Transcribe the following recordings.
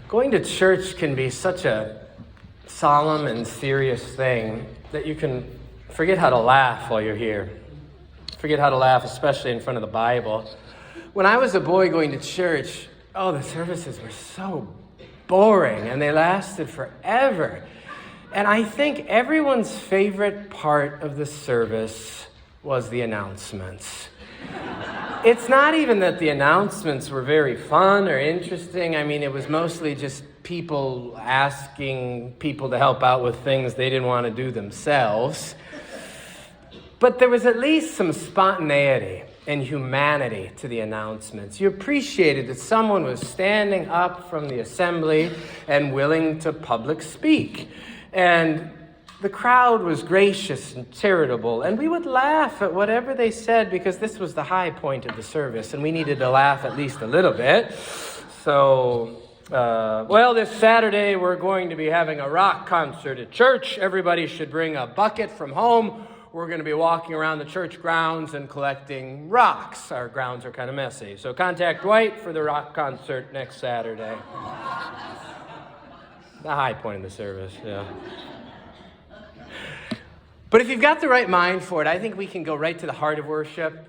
Going to church can be such a solemn and serious thing that you can forget how to laugh while you're here. Forget how to laugh, especially in front of the Bible. When I was a boy going to church, the services were so boring and they lasted forever. And I think everyone's favorite part of the service was the announcements. It's not even that the announcements were very fun or interesting. I mean, it was mostly just people asking people to help out with things they didn't want to do themselves. But there was at least some spontaneity and humanity to the announcements. You appreciated that someone was standing up from the assembly and willing to public speak. And the crowd was gracious and charitable, and we would laugh at whatever they said because this was the high point of the service, and we needed to laugh at least a little bit. So, this Saturday we're going to be having a rock concert at church. Everybody should bring a bucket from home. We're going to be walking around the church grounds and collecting rocks. Our grounds are kind of messy. So contact Dwight for the rock concert next Saturday. The high point of the service, yeah. But if you've got the right mind for it, I think we can go right to the heart of worship,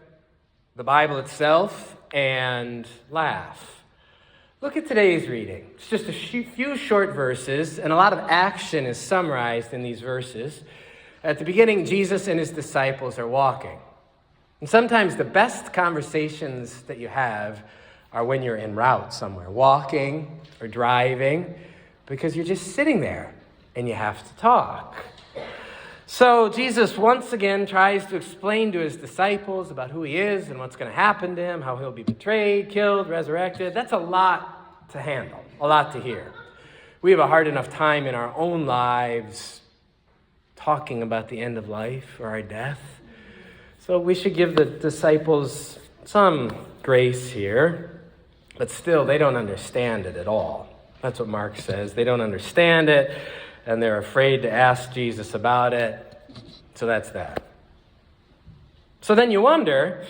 the Bible itself, and laugh. Look at today's reading. It's just a few short verses, and a lot of action is summarized in these verses. At the beginning, Jesus and his disciples are walking. And sometimes the best conversations that you have are when you're en route somewhere, walking or driving, because you're just sitting there and you have to talk. So Jesus once again tries to explain to his disciples about who he is and what's going to happen to him, how he'll be betrayed, killed, resurrected. That's a lot to handle, a lot to hear. We have a hard enough time in our own lives talking about the end of life or our death. So we should give the disciples some grace here, but still they don't understand it at all. That's what Mark says. They don't understand it. And they're afraid to ask Jesus about it. So that's that. So then you wonder,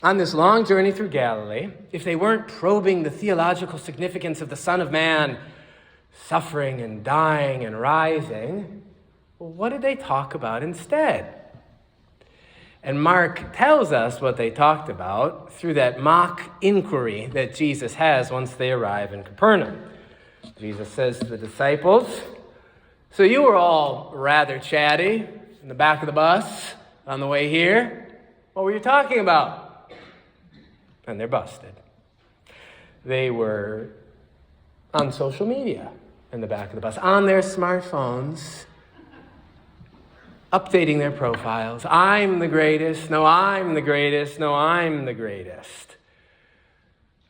on this long journey through Galilee, if they weren't probing the theological significance of the Son of Man suffering and dying and rising, well, what did they talk about instead? And Mark tells us what they talked about through that mock inquiry that Jesus has once they arrive in Capernaum. Jesus says to the disciples, "So you were all rather chatty in the back of the bus on the way here. What were you talking about?" And they're busted. They were on social media in the back of the bus, on their smartphones, updating their profiles. I'm the greatest. No, I'm the greatest. No, I'm the greatest.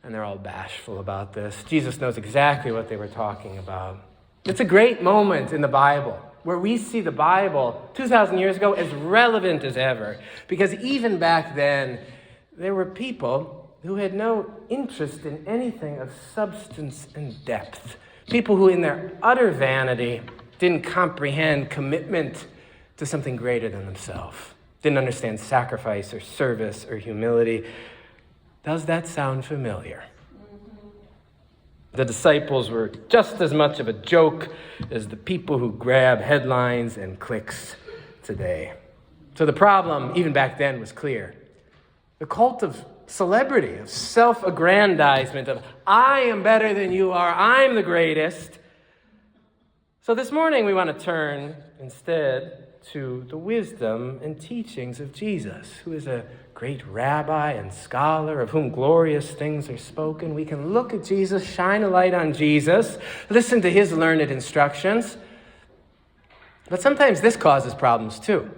And they're all bashful about this. Jesus knows exactly what they were talking about. It's a great moment in the Bible where we see the Bible 2,000 years ago as relevant as ever. Because even back then, there were people who had no interest in anything of substance and depth. People who in their utter vanity didn't comprehend commitment to something greater than themselves. Didn't understand sacrifice or service or humility. Does that sound familiar? The disciples were just as much of a joke as the people who grab headlines and clicks today. So the problem, even back then, was clear. The cult of celebrity, of self-aggrandizement, of I am better than you are, I'm the greatest. So this morning we want to turn instead to the wisdom and teachings of Jesus, who is a great rabbi and scholar of whom glorious things are spoken. We can look at Jesus, shine a light on Jesus, listen to his learned instructions. But sometimes this causes problems too.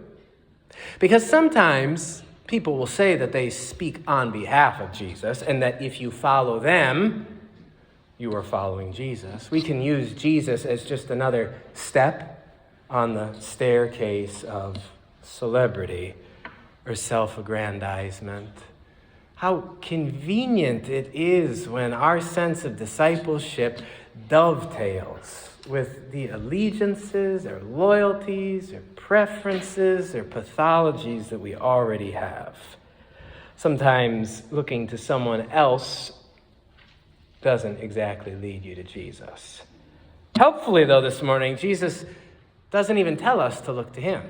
Because sometimes people will say that they speak on behalf of Jesus and that if you follow them, you are following Jesus. We can use Jesus as just another step on the staircase of celebrity or self-aggrandizement. How convenient it is when our sense of discipleship dovetails with the allegiances or loyalties or preferences or pathologies that we already have. Sometimes looking to someone else doesn't exactly lead you to Jesus. Helpfully, though, this morning, Jesus doesn't even tell us to look to him.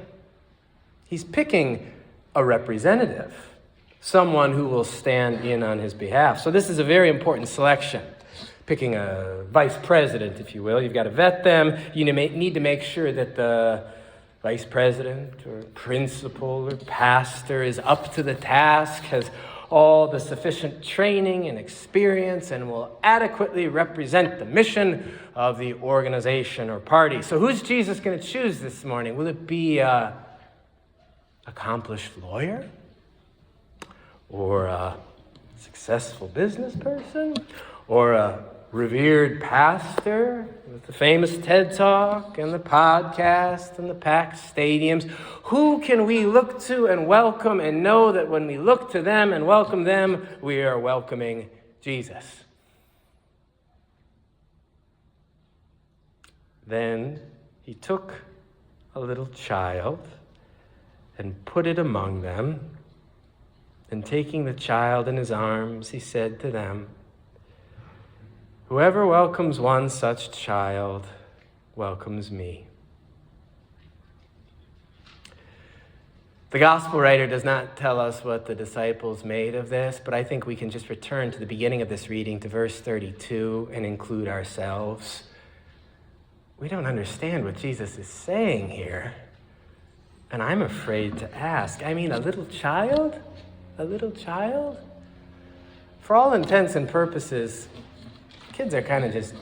He's picking a representative, someone who will stand in on his behalf. So this is a very important selection. Picking a vice president, if you will. You've got to vet them. You need to make sure that the vice president or principal or pastor is up to the task, has all the sufficient training and experience, and will adequately represent the mission of the organization or party. So who's Jesus going to choose this morning? Will it be an accomplished lawyer? Or a successful business person? Or a revered pastor with the famous TED Talk and the podcast and the packed stadiums? Who can we look to and welcome and know that when we look to them and welcome them, we are welcoming Jesus? Then he took a little child and put it among them. And taking the child in his arms, he said to them, "Whoever welcomes one such child welcomes me." The gospel writer does not tell us what the disciples made of this, but I think we can just return to the beginning of this reading, to verse 32, and include ourselves. We don't understand what Jesus is saying here. And I'm afraid to ask. I mean, a little child? A little child? For all intents and purposes, kids are kind of just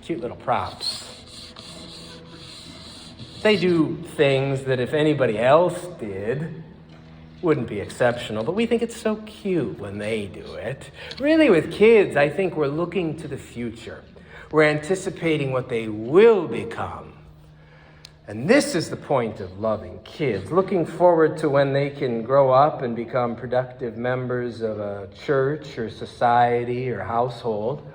cute little props. They do things that if anybody else did, wouldn't be exceptional. But we think it's so cute when they do it. Really, with kids, I think we're looking to the future. We're anticipating what they will become. And this is the point of loving kids, looking forward to when they can grow up and become productive members of a church or society or household.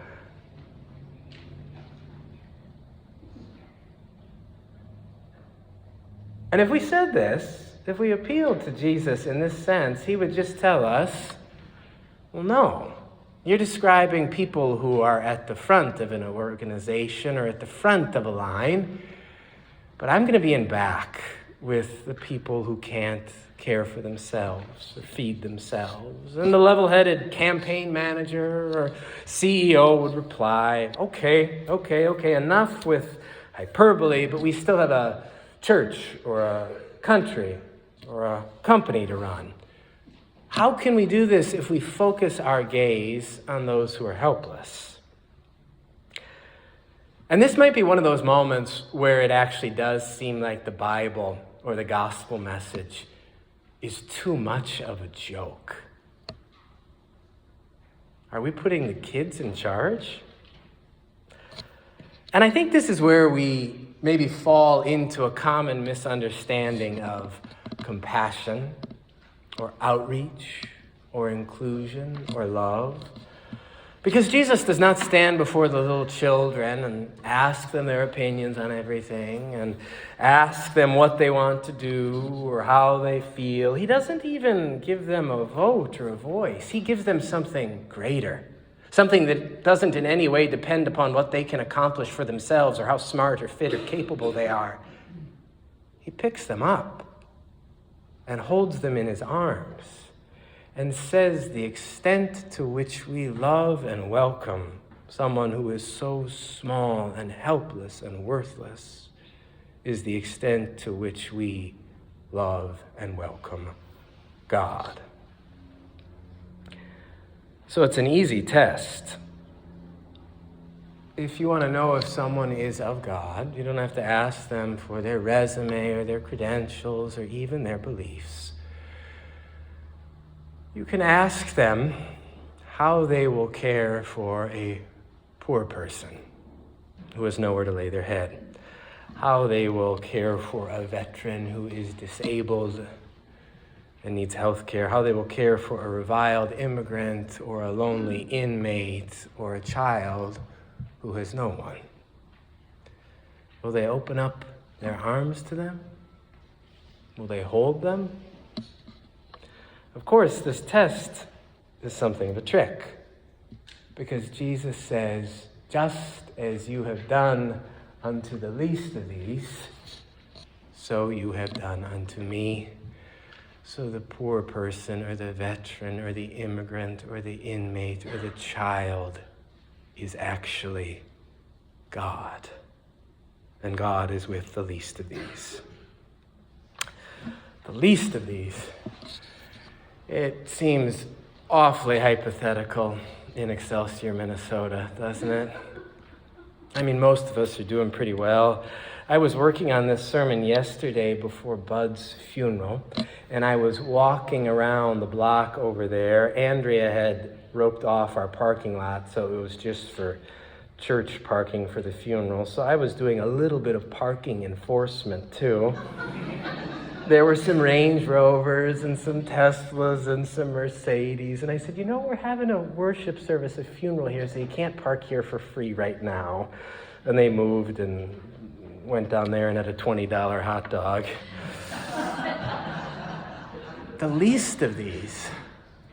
And if we said this, if we appealed to Jesus in this sense, he would just tell us, well, no, you're describing people who are at the front of an organization or at the front of a line. But I'm going to be in back with the people who can't care for themselves or feed themselves. And the level-headed campaign manager or CEO would reply, okay, enough with hyperbole, but we still have a church or a country or a company to run. How can we do this if we focus our gaze on those who are helpless? And this might be one of those moments where it actually does seem like the Bible or the gospel message is too much of a joke. Are we putting the kids in charge? And I think this is where we maybe fall into a common misunderstanding of compassion or outreach or inclusion or love. Because Jesus does not stand before the little children and ask them their opinions on everything and ask them what they want to do or how they feel. He doesn't even give them a vote or a voice. He gives them something greater, something that doesn't in any way depend upon what they can accomplish for themselves or how smart or fit or capable they are. He picks them up and holds them in his arms and says the extent to which we love and welcome someone who is so small and helpless and worthless is the extent to which we love and welcome God. So it's an easy test. If you want to know if someone is of God, you don't have to ask them for their resume or their credentials or even their beliefs. You can ask them how they will care for a poor person who has nowhere to lay their head, how they will care for a veteran who is disabled and needs health care, how they will care for a reviled immigrant or a lonely inmate or a child who has no one. Will they open up their arms to them? Will they hold them? Of course, this test is something of a trick. Because Jesus says, just as you have done unto the least of these, so you have done unto me. So the poor person or the veteran or the immigrant or the inmate or the child is actually God. And God is with the least of these. The least of these. It seems awfully hypothetical in Excelsior, Minnesota, doesn't it? I mean, most of us are doing pretty well. I was working on this sermon yesterday before Bud's funeral, and I was walking around the block over there. Andrea had roped off our parking lot, so it was just for church parking for the funeral. So I was doing a little bit of parking enforcement, too. There were some Range Rovers and some Teslas and some Mercedes. And I said, we're having a worship service, a funeral here, so you can't park here for free right now. And they moved and went down there and had a $20 hot dog. The least of these.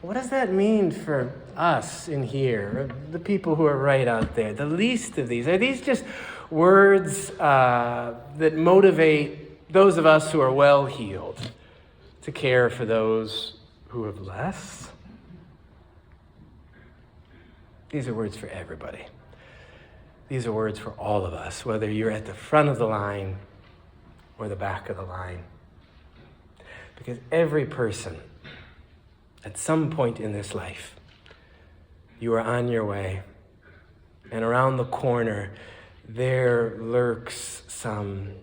What does that mean for us in here, or the people who are right out there? The least of these. Are these just words that motivate those of us who are well-heeled to care for those who have less? These are words for everybody. These are words for all of us, whether you're at the front of the line or the back of the line. Because every person, at some point in this life, you are on your way, and around the corner, there lurks some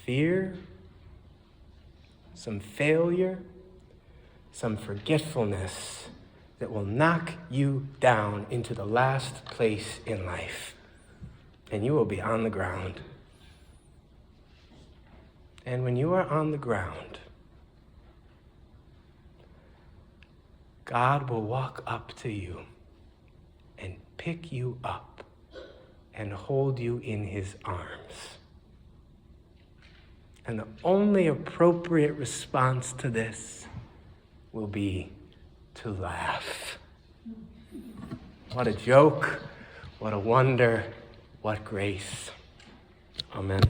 fear, some failure, some forgetfulness that will knock you down into the last place in life, and you will be on the ground. And when you are on the ground, God will walk up to you and pick you up and hold you in his arms. And the only appropriate response to this will be to laugh. What a joke, what a wonder, what grace. Amen.